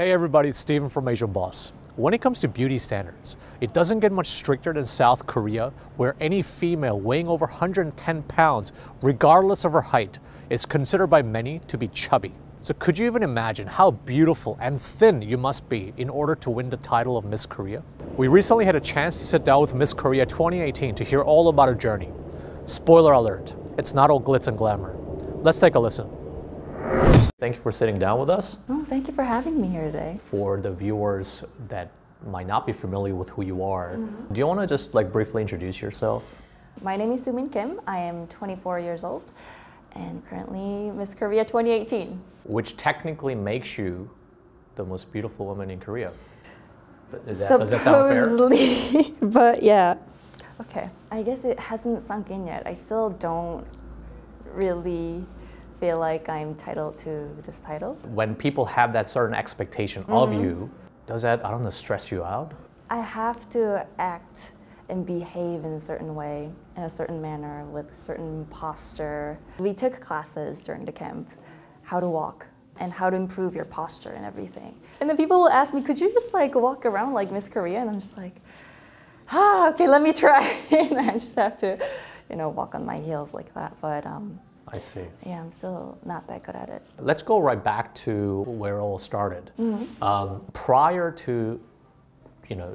Hey everybody, it's Steven from Asian Boss. When it comes to beauty standards, it doesn't get much stricter than South Korea, where any female weighing over 110 pounds, regardless of her height, is considered by many to be chubby. So could you even imagine how beautiful and thin you must be in order to win the title of Miss Korea? We recently had a chance to sit down with Miss Korea 2018 to hear all about her journey. Spoiler alert, it's not all glitz and glamour. Let's take a listen. Thank you for sitting down with us. Oh, thank you for having me here today. For the viewers that might not be familiar with who you are, do you want to just briefly introduce yourself? My name is Soo-min Kim. I am 24 years old and currently Miss Korea 2018. Which technically makes you the most beautiful woman in Korea. Does that sound fair? Supposedly, but yeah. Okay, I guess it hasn't sunk in yet. I still don't really feel like I'm entitled to this title. When people have that certain expectation of you, does that, I don't know, stress you out? I have to act and behave in a certain way, in a certain manner, with a certain posture. We took classes during the camp, how to walk and how to improve your posture and everything. And then people will ask me, could you just walk around like Miss Korea? And I'm just like, okay, let me try. And I just have to, walk on my heels like that. But I see. yeah, I'm still not that good at it. Let's go right back to where it all started. Prior to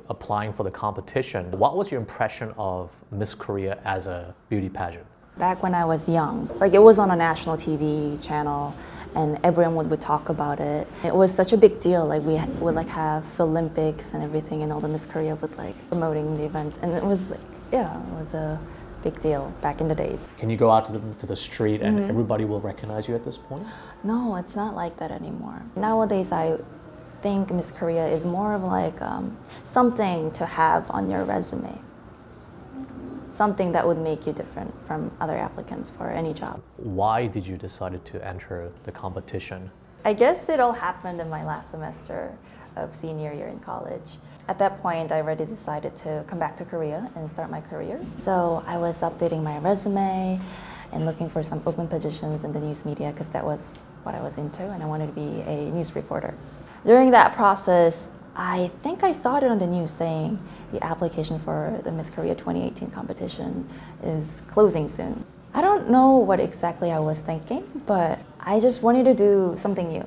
applying for the competition, what was your impression of Miss Korea as a beauty pageant? Back when I was young, it was on a national TV channel and everyone would talk about it. It was such a big deal. We would have Olympics and everything, and all the Miss Korea would promoting the events, and it was it was a big deal back in the days. Can you go out to the street and everybody will recognize you at this point? No, it's not like that anymore. Nowadays, I think Miss Korea is more of something to have on your resume. Something that would make you different from other applicants for any job. Why did you decide to enter the competition? I guess it all happened in my last semester of senior year in college. At that point, I already decided to come back to Korea and start my career. So I was updating my resume and looking for some open positions in the news media because that was what I was into and I wanted to be a news reporter. During that process, I think I saw it on the news saying the application for the Miss Korea 2018 competition is closing soon. I don't know what exactly I was thinking, but I just wanted to do something new,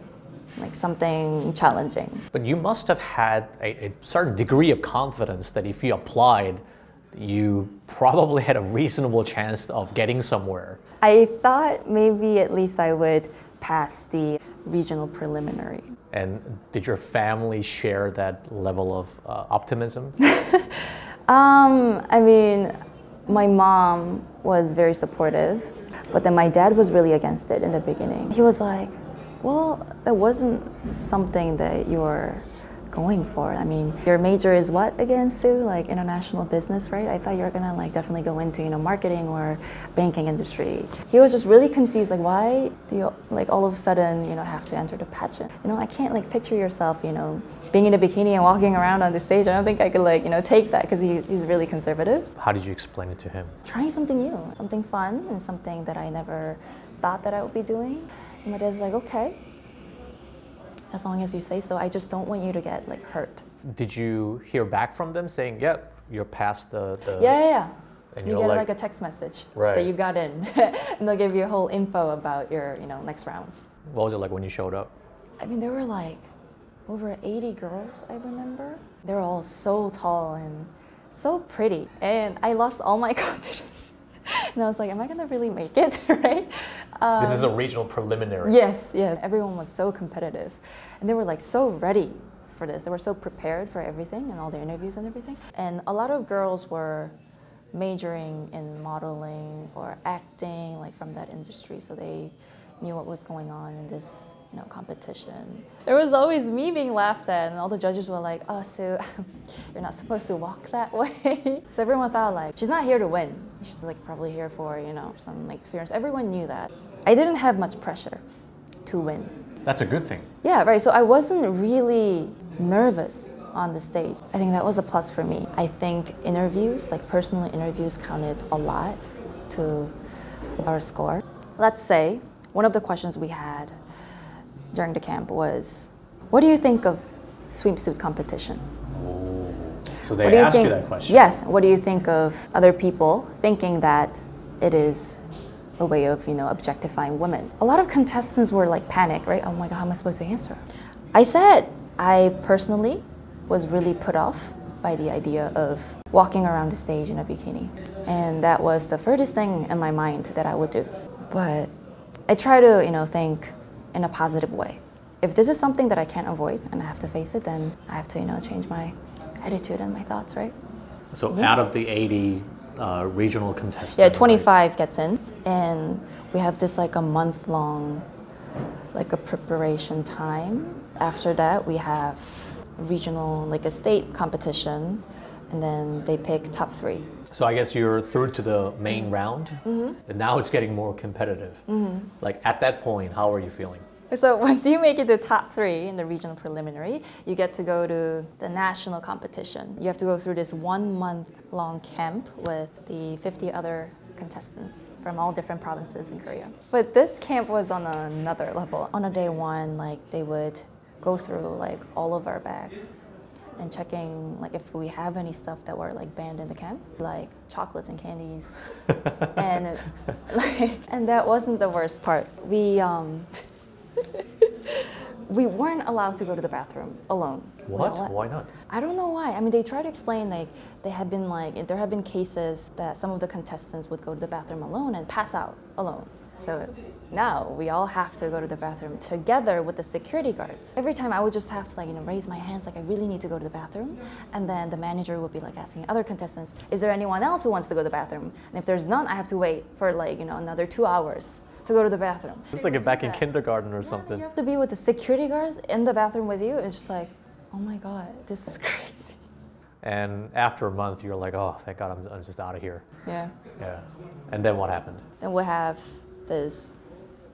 something challenging. But you must have had a certain degree of confidence that if you applied, you probably had a reasonable chance of getting somewhere. I thought maybe at least I would pass the regional preliminary. And did your family share that level of optimism? I mean, my mom was very supportive, but then my dad was really against it in the beginning. He was like, well, that wasn't something that you were going for. I mean, your major is what again, Sue? International business, right? I thought you were gonna definitely go into marketing or banking industry. He was just really confused. Why do you all of a sudden have to enter the pageant? I can't picture yourself being in a bikini and walking around on the stage. I don't think I could take that because he's really conservative. How did you explain it to him? Trying something new, something fun, and something that I never thought that I would be doing. And my dad's like, okay, as long as you say so. I just don't want you to get hurt. Did you hear back from them saying, yep, you're past the... Yeah. And you get a text message that you got in. And they'll give you a whole info about your next rounds. What was it like when you showed up? I mean, there were over 80 girls, I remember. They were all so tall and so pretty. And I lost all my confidence. And I was like, am I gonna really make it, right? This is a regional preliminary. Yes. Everyone was so competitive. And they were so ready for this. They were so prepared for everything and all the interviews and everything. And a lot of girls were majoring in modeling or acting, from that industry. So they knew what was going on in this competition. There was always me being laughed at, and all the judges were like, oh, Sue, you're not supposed to walk that way. So everyone thought she's not here to win. She's probably here for, some experience. Everyone knew that. I didn't have much pressure to win. That's a good thing. Yeah, right. So I wasn't really nervous on the stage. I think that was a plus for me. I think interviews, personal interviews, counted a lot to our score. Let's say one of the questions we had during the camp was, what do you think of swimsuit competition. Oh. So they What do you ask think? you that question? Yes. What do you think of other people thinking that it is a way of, objectifying women? A lot of contestants were like panic, right? Oh my God, how am I supposed to answer? I said I personally was really put off by the idea of walking around the stage in a bikini. And that was the furthest thing in my mind that I would do. But I try to, think in a positive way. If this is something that I can't avoid and I have to face it, then I have to, change my attitude and my thoughts, right? So out of the 80 regional contestants. Yeah, 25 gets in. And we have this like a month-long, like a preparation time. After that, we have regional, like a state competition, and then they pick top 3. So I guess you're through to the main round, and now it's getting more competitive. Like at that point, how are you feeling? So once you make it to top 3 in the regional preliminary, you get to go to the national competition. You have to go through this 1-month-long camp with the 50 other contestants from all different provinces in Korea. But this camp was on another level. On a day 1, like they would go through like all of our bags and checking like if we have any stuff that were like banned in the camp, like chocolates and candies. and that wasn't the worst part. We weren't allowed to go to the bathroom alone. What? Why not? I don't know why. I mean, they try to explain like there have been cases that some of the contestants would go to the bathroom alone and pass out alone. So now we all have to go to the bathroom together with the security guards. Every time I would just have to raise my hands like I really need to go to the bathroom, and then the manager would be like asking other contestants, is there anyone else who wants to go to the bathroom? And if there's none, I have to wait for another 2 hours to go to the bathroom. It's like back in kindergarten or something. You have to be with the security guards in the bathroom with you, and just like, oh my God, this is crazy. And after a month, you're like, oh, thank God, I'm just out of here. Yeah. Yeah. And then what happened? Then we'll have this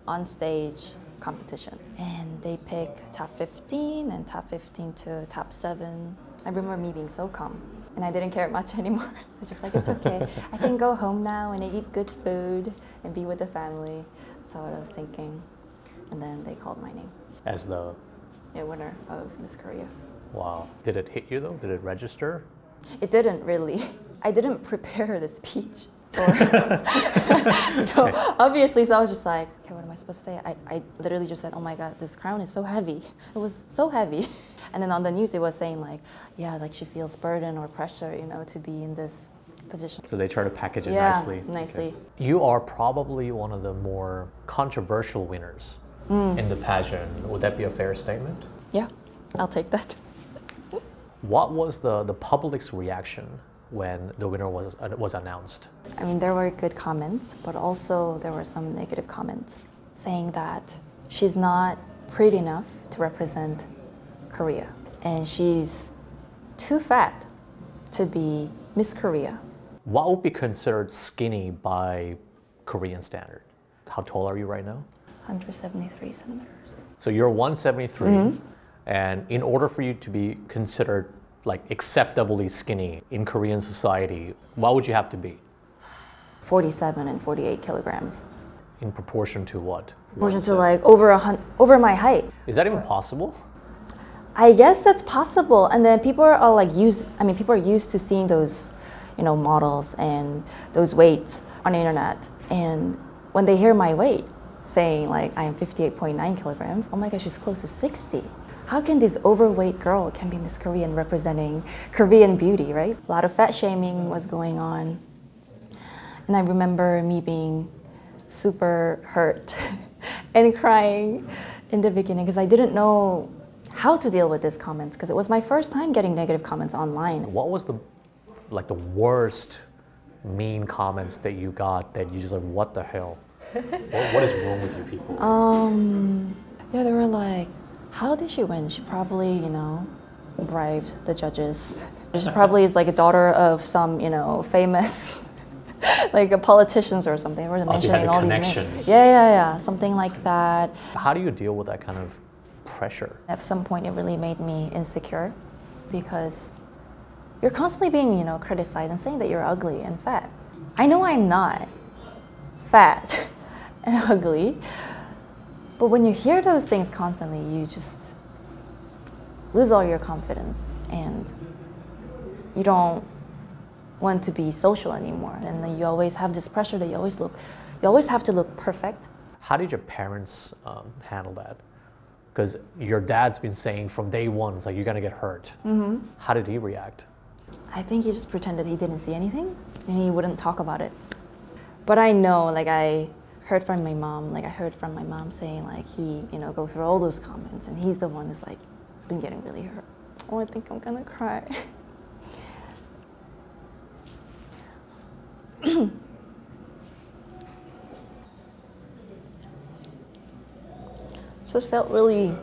on-stage competition, and they pick top 15 and top 15 to top 7. I remember me being so calm, and I didn't care much anymore. I was just like, it's okay. I can go home now and eat good food and be with the family. That's what I was thinking. And then they called my name. As the winner of Miss Korea. Wow. Did it hit you though? Did it register? It didn't really. I didn't prepare the speech. So obviously, I was just like, okay, what am I supposed to say? I literally just said, oh my God, this crown is so heavy. It was so heavy. And then on the news, it was saying like, yeah, like she feels burden or pressure, to be in this position. So they try to package it nicely. Okay. You are probably one of the more controversial winners in the pageant. Would that be a fair statement? Yeah, I'll take that. What was the public's reaction when the winner was announced? I mean, there were good comments, but also there were some negative comments saying that she's not pretty enough to represent Korea, and she's too fat to be Miss Korea. What would be considered skinny by Korean standard? How tall are you right now? 173 centimeters. So you're 173, and in order for you to be considered like acceptably skinny in Korean society, what would you have to be? 47 and 48 kilograms. In proportion to what? Proportion to like over my height. Is that even possible? I guess that's possible. And then people are people are used to seeing those, models and those weights on the internet. And when they hear my weight, saying like I am 58.9 kilograms, oh my gosh, she's close to 60. How can this overweight girl can be Miss Korean representing Korean beauty, right? A lot of fat shaming was going on. And I remember me being super hurt and crying in the beginning because I didn't know how to deal with these comments because it was my first time getting negative comments online. What was the worst mean comments that you got that you just like, what the hell? what is wrong with you people? Yeah, they were like, how did she win? She probably, bribed the judges. She probably is like a daughter of some, famous, like a politicians or something. They were mentioning all connections. These names. Yeah, something like that. How do you deal with that kind of pressure? At some point, it really made me insecure because you're constantly being, criticized and saying that you're ugly and fat. I know I'm not fat and ugly. But when you hear those things constantly, you just lose all your confidence and you don't want to be social anymore. And then you always have this pressure that you always have to look perfect. How did your parents handle that? Because your dad's been saying from day one, it's like, you're gonna get hurt. How did he react? I think he just pretended he didn't see anything and he wouldn't talk about it. But I know, like I heard from my mom saying like he, go through all those comments and he's the one who's like, he's been getting really hurt. Oh, I think I'm gonna cry. So it felt really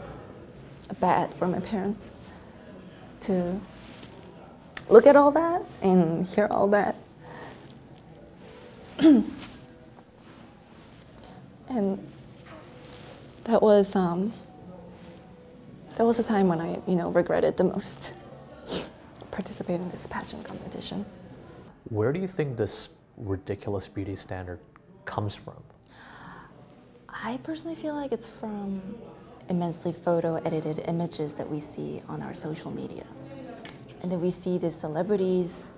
bad for my parents to look at all that and hear all that. And that was a time when I, regretted the most participating in this pageant competition. Where do you think this ridiculous beauty standard comes from? I personally feel like it's from immensely photo-edited images that we see on our social media. And then we see these celebrities,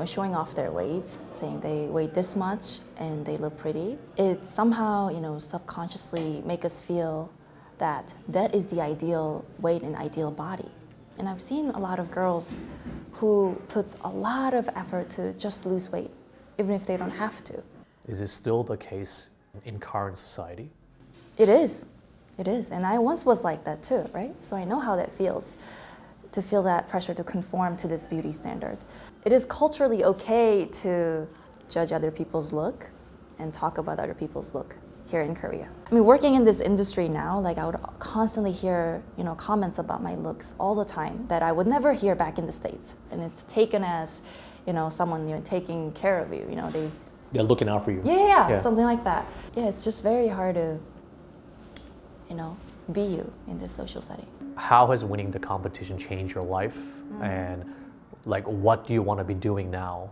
showing off their weights, saying they weigh this much and they look pretty. It somehow, subconsciously make us feel that that is the ideal weight and ideal body. And I've seen a lot of girls who put a lot of effort to just lose weight, even if they don't have to. Is this still the case in current society? It is. It is. And I once was like that too, right? So I know how that feels, to feel that pressure to conform to this beauty standard. It is culturally okay to judge other people's look and talk about other people's look here in Korea. I mean, working in this industry now, like I would constantly hear, comments about my looks all the time that I would never hear back in the States. And it's taken as, someone, taking care of you, They're looking out for you. Yeah, something like that. Yeah, it's just very hard to, be you in this social setting. How has winning the competition changed your life? And what do you want to be doing now?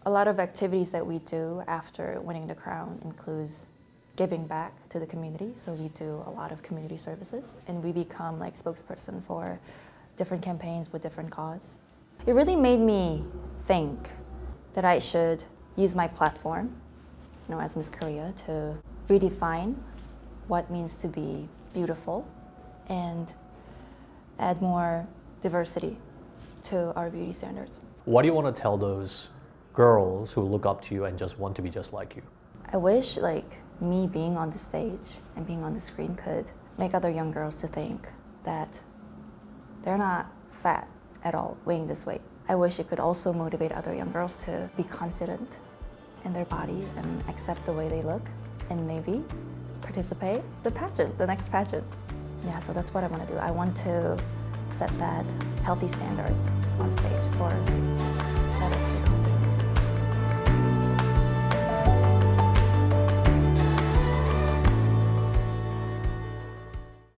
A lot of activities that we do after winning the crown includes giving back to the community. So we do a lot of community services and we become like spokesperson for different campaigns with different cause. It really made me think that I should use my platform, as Miss Korea, to redefine what means to be beautiful and add more diversity to our beauty standards. What do you want to tell those girls who look up to you and just want to be just like you? I wish me being on the stage and being on the screen could make other young girls to think that they're not fat at all, weighing this weight. I wish it could also motivate other young girls to be confident in their body and accept the way they look and maybe participate the next pageant. Yeah, so that's what I want to do. I want to set that healthy standards on stage for better.